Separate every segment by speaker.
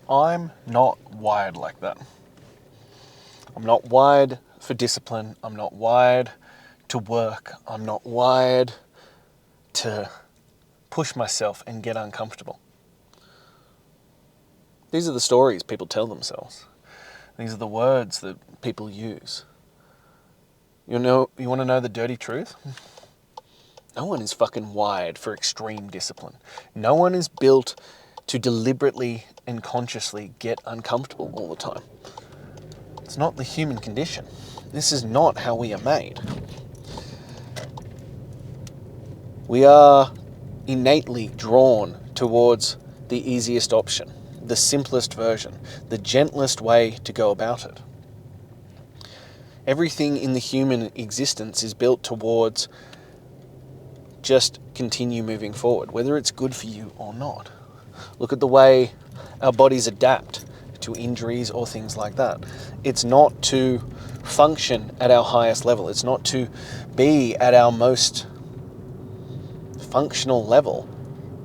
Speaker 1: I'm not wired like that. I'm not wired for discipline. I'm not wired to work. I'm not wired to push myself and get uncomfortable. These are the stories people tell themselves. These are the words that people use. You want to know the dirty truth? No one is fucking wired for extreme discipline. No one is built to deliberately and consciously get uncomfortable all the time. It's not the human condition. This is not how we are made. We are innately drawn towards the easiest option, the simplest version, the gentlest way to go about it. Everything in the human existence is built towards just continue moving forward, whether it's good for you or not. Look at the way our bodies adapt to injuries or things like that. It's not to function at our highest level. It's not to be at our most functional level.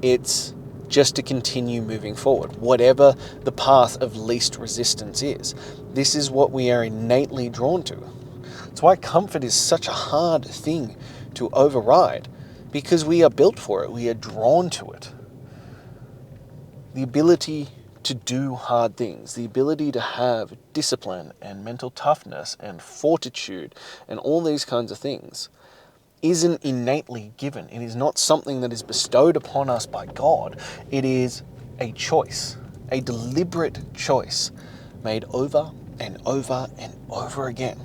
Speaker 1: It's just to continue moving forward, whatever the path of least resistance is. This is what we are innately drawn to. It's why comfort is such a hard thing to override, because we are built for it. We are drawn to it. The ability to do hard things, the ability to have discipline and mental toughness and fortitude and all these kinds of things isn't innately given. It is not something that is bestowed upon us by God. It is a choice, a deliberate choice made over and over and over again.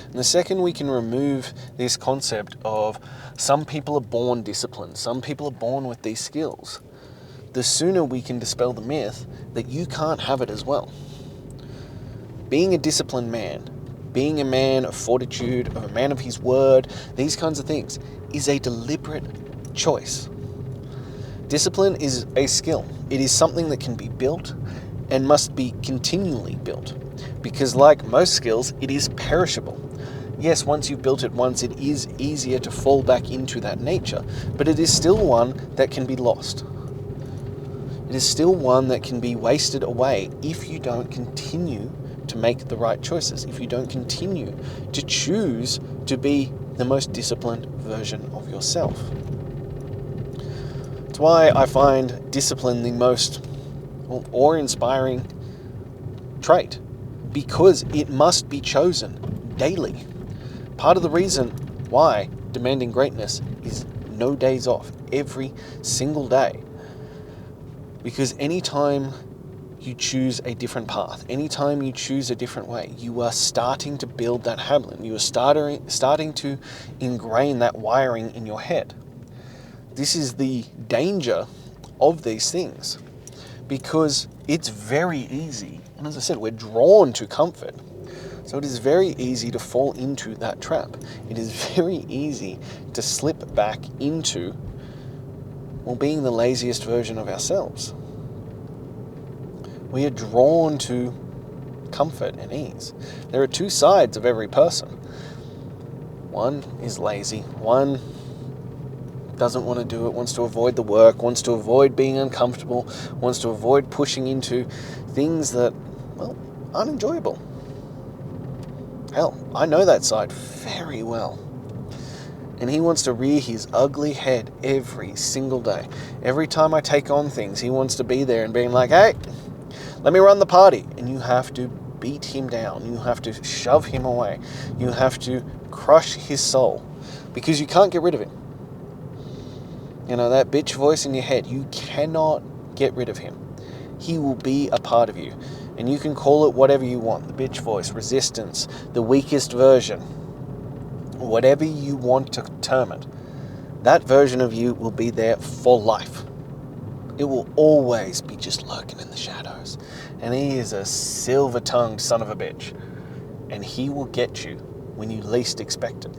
Speaker 1: And the second we can remove this concept of some people are born disciplined, some people are born with these skills, the sooner we can dispel the myth that you can't have it as well. Being a disciplined man, being a man of fortitude, of a man of his word, these kinds of things, is a deliberate choice. Discipline is a skill. It is something that can be built and must be continually built, because like most skills, it is perishable. Yes, once you've built it once, it is easier to fall back into that nature, but it is still one that can be lost. It is still one that can be wasted away if you don't continue to make the right choices, if you don't continue to choose to be the most disciplined version of yourself. It's why I find discipline the most awe-inspiring trait, because it must be chosen daily. Part of the reason why demanding greatness is no days off, every single day. Because anytime you choose a different path, anytime you choose a different way, you are starting to build that habit. You are starting to ingrain that wiring in your head. This is the danger of these things, because it's very easy. And as I said, we're drawn to comfort. So it is very easy to fall into that trap. It is very easy to slip back into, being the laziest version of ourselves. We are drawn to comfort and ease. There are two sides of every person. One is lazy. One doesn't want to do it, wants to avoid the work, wants to avoid being uncomfortable, wants to avoid pushing into things that, aren't enjoyable. Hell, I know that side very well. And he wants to rear his ugly head every single day. Every time I take on things, he wants to be there and being like, hey, let me run the party. And you have to beat him down. You have to shove him away. You have to crush his soul, because you can't get rid of him. That bitch voice in your head, you cannot get rid of him. He will be a part of you. And you can call it whatever you want. The bitch voice, resistance, the weakest version. Whatever you want to term it, that version of you will be there for life. It will always be just lurking in the shadows. And he is a silver-tongued son of a bitch. And he will get you when you least expect it.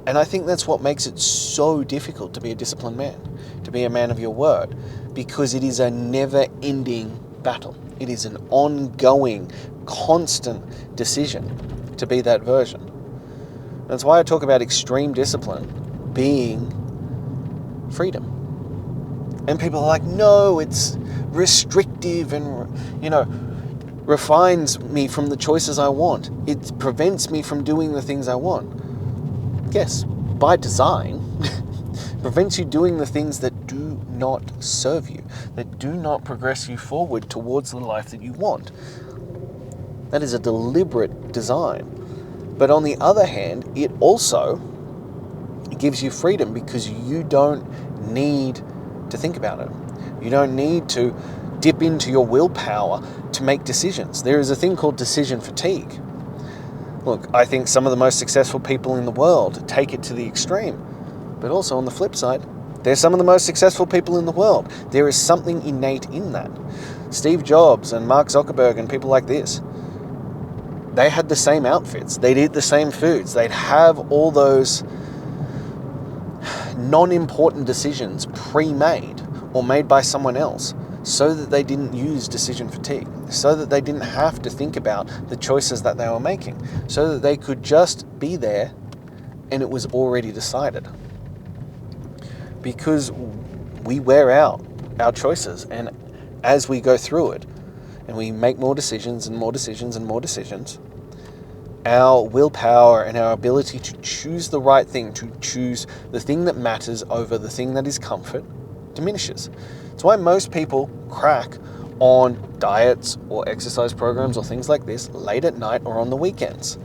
Speaker 1: And I think that's what makes it so difficult to be a disciplined man, to be a man of your word, because it is a never-ending battle. It is an ongoing, constant decision to be that version. That's why I talk about extreme discipline being freedom. And people are like, no, it's restrictive and, refines me from the choices I want. It prevents me from doing the things I want. Yes, by design, prevents you doing the things that do not serve you, that do not progress you forward towards the life that you want. That is a deliberate design. But on the other hand, it also gives you freedom because you don't need to think about it. You don't need to dip into your willpower to make decisions. There is a thing called decision fatigue. Look, I think some of the most successful people in the world take it to the extreme. But also on the flip side, they're some of the most successful people in the world. There is something innate in that. Steve Jobs and Mark Zuckerberg and people like this, they had the same outfits. They'd eat the same foods. They'd have all those non-important decisions pre-made or made by someone else so that they didn't use decision fatigue, so that they didn't have to think about the choices that they were making, so that they could just be there and it was already decided. Because we wear out our choices, and as we go through it and we make more decisions and more decisions and more decisions, our willpower and our ability to choose the right thing, to choose the thing that matters over the thing that is comfort, diminishes. It's why most people crack on diets or exercise programs or things like this late at night or on the weekends,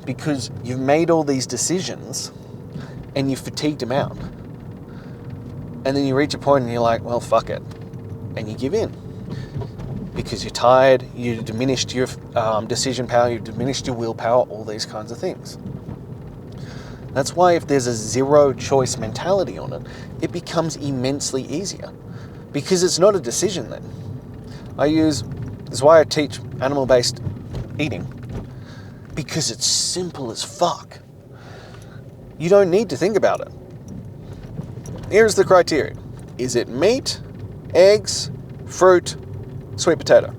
Speaker 1: because you've made all these decisions and you've fatigued them out. And then you reach a point and you're like, well, fuck it. And you give in. Because you're tired, you've diminished your decision power, you've diminished your willpower, all these kinds of things. That's why if there's a zero choice mentality on it, it becomes immensely easier. Because it's not a decision then. That's why I teach animal-based eating. Because it's simple as fuck. You don't need to think about it. Here's the criteria. Is it meat, eggs, fruit, sweet potato?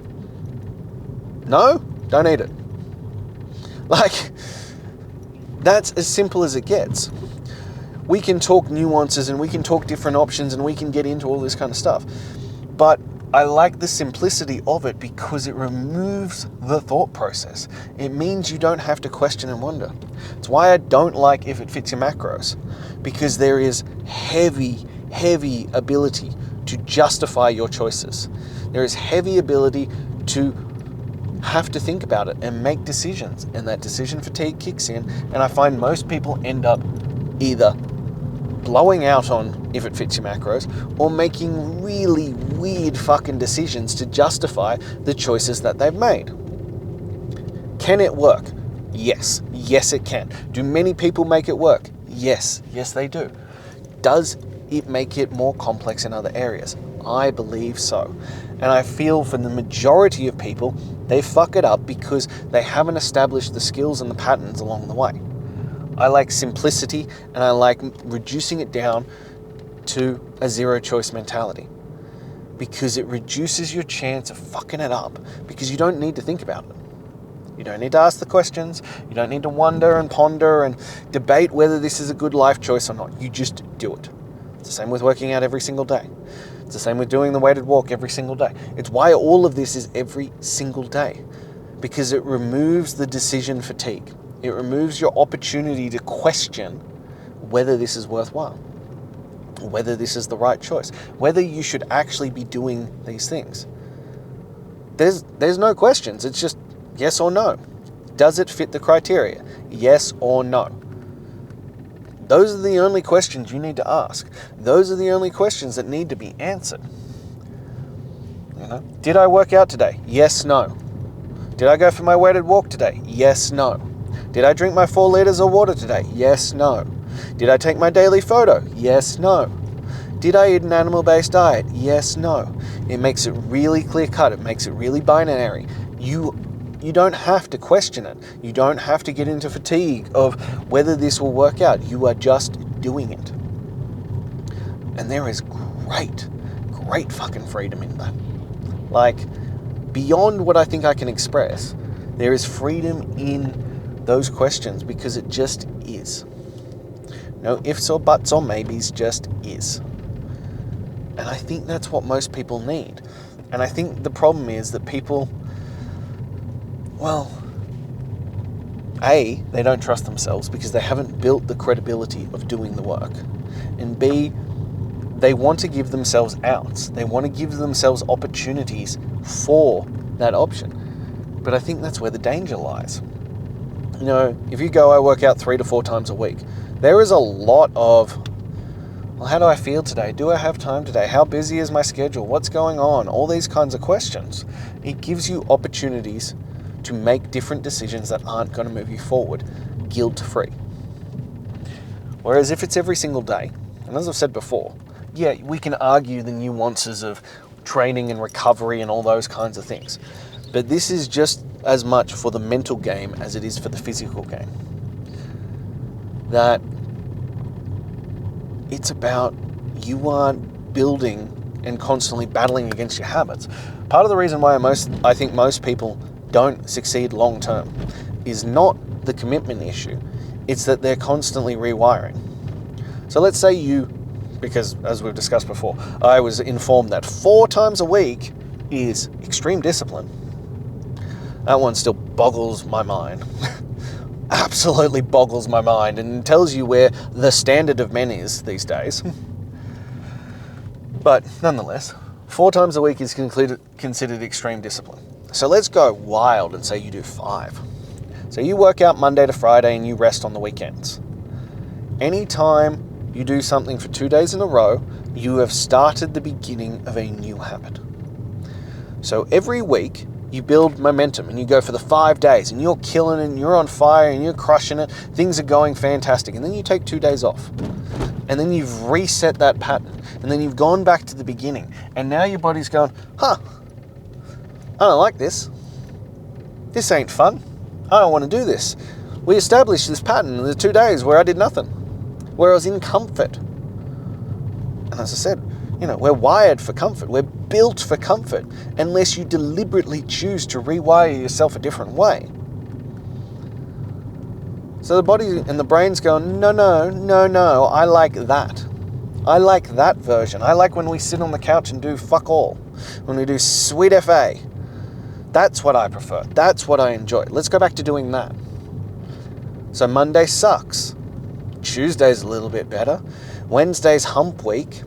Speaker 1: No? Don't eat it. That's as simple as it gets. We can talk nuances and we can talk different options and we can get into all this kind of stuff. But I like the simplicity of it because it removes the thought process. It means you don't have to question and wonder. It's why I don't like if it fits your macros, because there is heavy ability to justify your choices. There is heavy ability to have to think about it and make decisions, and that decision fatigue kicks in, and I find most people end up either blowing out on if it fits your macros or making really weird fucking decisions to justify the choices that they've made. Can it work? Yes it can. Do many people make it work? Yes they do. Does it make it more complex in other areas? I believe so. And I feel for the majority of people, they fuck it up because they haven't established the skills and the patterns along the way. I like simplicity and I like reducing it down to a zero choice mentality, because it reduces your chance of fucking it up, because you don't need to think about it. You don't need to ask the questions. You don't need to wonder and ponder and debate whether this is a good life choice or not. You just do it. It's the same with working out every single day. It's the same with doing the weighted walk every single day. It's why all of this is every single day, because it removes the decision fatigue. It removes your opportunity to question whether this is worthwhile, whether this is the right choice, whether you should actually be doing these things. There's no questions. It's just yes or no. Does it fit the criteria? Yes or no. Those are the only questions you need to ask. Those are the only questions that need to be answered. Did I work out today? Yes, no. Did I go for my weighted walk today? Yes, no. Did I drink my 4 liters of water today? Yes, no. Did I take my daily photo? Yes, no. Did I eat an animal-based diet? Yes, no. It makes it really clear-cut. It makes it really binary. You don't have to question it. You don't have to get into fatigue of whether this will work out. You are just doing it. And there is great fucking freedom in that. Beyond what I think I can express, there is freedom in those questions, because it just is. No ifs or buts or maybes, just is. And I think that's what most people need. And I think the problem is that people, well, A, they don't trust themselves because they haven't built the credibility of doing the work. And B, they want to give themselves outs. They want to give themselves opportunities for that option. But I think that's where the danger lies. You know, if you go, I work out 3 to 4 times a week, there is a lot of, well, how do I feel today? Do I have time today? How busy is my schedule? What's going on? All these kinds of questions. It gives you opportunities to make different decisions that aren't going to move you forward, guilt-free. Whereas if it's every single day, and as I've said before, yeah, we can argue the nuances of training and recovery and all those kinds of things. But this is just as much for the mental game as it is for the physical game. That it's about you aren't building and constantly battling against your habits. Part of the reason why I think most people don't succeed long term is not the commitment issue, it's that they're constantly rewiring. So let's say because as we've discussed before, I was informed that 4 times a week is extreme discipline. That one still boggles my mind. Absolutely boggles my mind, and tells you where the standard of men is these days. But nonetheless, 4 times a week is considered extreme discipline. So let's go wild and say you do 5. So you work out Monday to Friday and you rest on the weekends. Anytime you do something for 2 days in a row, you have started the beginning of a new habit. So every week you build momentum and you go for the 5 days and you're killing it and you're on fire and you're crushing it. Things are going fantastic. And then you take 2 days off. And then you've reset that pattern. And then you've gone back to the beginning. And now your body's going, I don't like this. This ain't fun. I don't want to do this. We established this pattern in the 2 days where I did nothing, where I was in comfort. And as I said, we're wired for comfort. We're built for comfort unless you deliberately choose to rewire yourself a different way. So the body and the brain's going, no, I like that. I like that version. I like when we sit on the couch and do fuck all. When we do sweet FA. That's what I prefer. That's what I enjoy. Let's go back to doing that. So Monday sucks. Tuesday's a little bit better. Wednesday's hump week.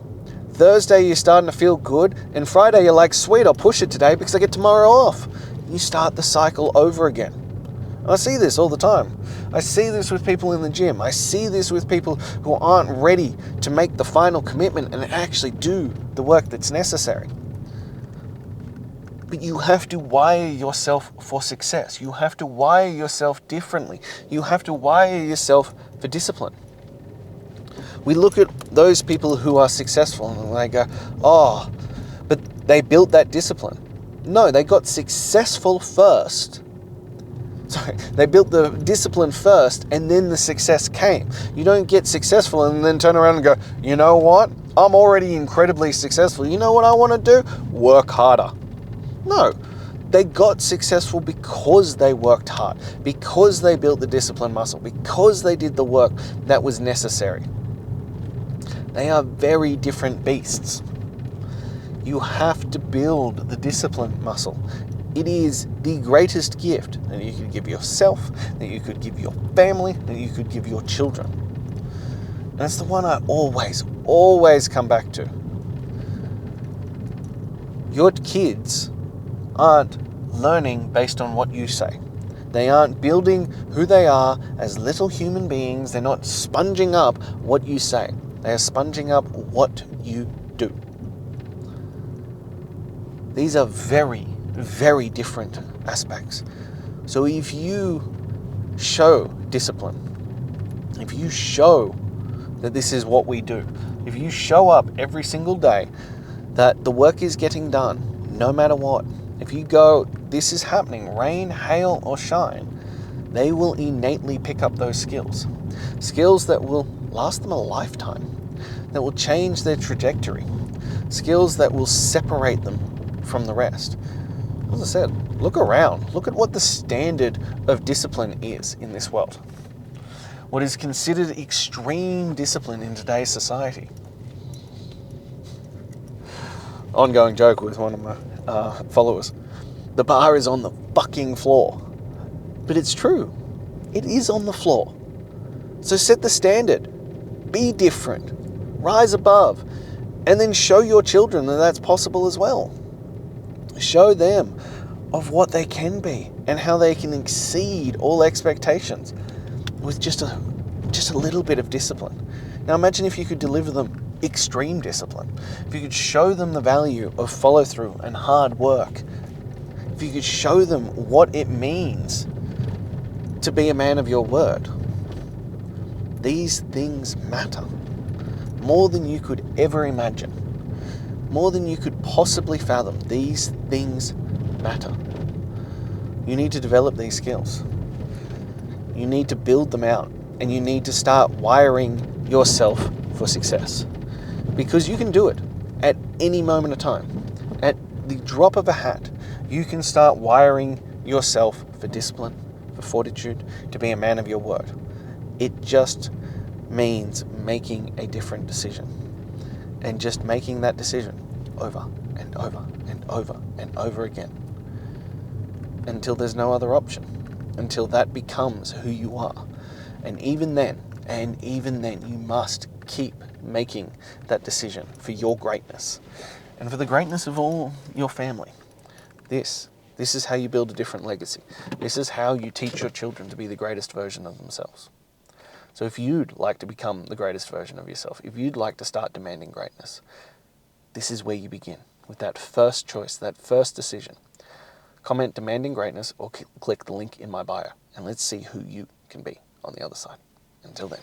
Speaker 1: Thursday you're starting to feel good. And Friday you're like, sweet, I'll push it today because I get tomorrow off. You start the cycle over again. And I see this all the time. I see this with people in the gym. I see this with people who aren't ready to make the final commitment and actually do the work that's necessary. But you have to wire yourself for success. You have to wire yourself differently. You have to wire yourself for discipline. We look at those people who are successful and they go, but they built that discipline. No, they got successful first. Sorry, they built the discipline first and then the success came. You don't get successful and then turn around and go, you know what? I'm already incredibly successful. You know what I want to do? Work harder. No, they got successful because they worked hard, because they built the discipline muscle, because they did the work that was necessary. They are very different beasts. You have to build the discipline muscle. It is the greatest gift that you could give yourself, that you could give your family, that you could give your children. And it's the one I always come back to. Your kids aren't learning based on what you say. They aren't building who they are as little human beings. They're not sponging up what you say. They are sponging up what you do. These are very, very different aspects. So if you show discipline, if you show that this is what we do, if you show up every single day, that the work is getting done, no matter what, if you go, this is happening, rain, hail, or shine, they will innately pick up those skills. Skills that will last them a lifetime, that will change their trajectory, skills that will separate them from the rest. As I said, look around. Look at what the standard of discipline is in this world. What is considered extreme discipline in today's society. Ongoing joke with one of my followers. The bar is on the fucking floor. But it's true. It is on the floor. So set the standard. Be different. Rise above. And then show your children that that's possible as well. Show them of what they can be and how they can exceed all expectations with just a little bit of discipline. Now imagine if you could deliver them extreme discipline. If you could show them the value of follow through and hard work. If you could show them what it means to be a man of your word. These things matter more than you could ever imagine, more than you could possibly fathom. These things matter. You need to develop these skills. You need to build them out, and you need to start wiring yourself for success, because you can do it at any moment of time. At the drop of a hat, you can start wiring yourself for discipline, for fortitude, to be a man of your word. It just means making a different decision, and just making that decision over and over and over and over again until there's no other option, until that becomes who you are. And even then, you must keep making that decision for your greatness and for the greatness of all your family. This is how you build a different legacy. This is how you teach your children to be the greatest version of themselves. So if you'd like to become the greatest version of yourself, if you'd like to start demanding greatness, this is where you begin, with that first choice, that first decision. Comment demanding greatness or click the link in my bio, and let's see who you can be on the other side. Until then.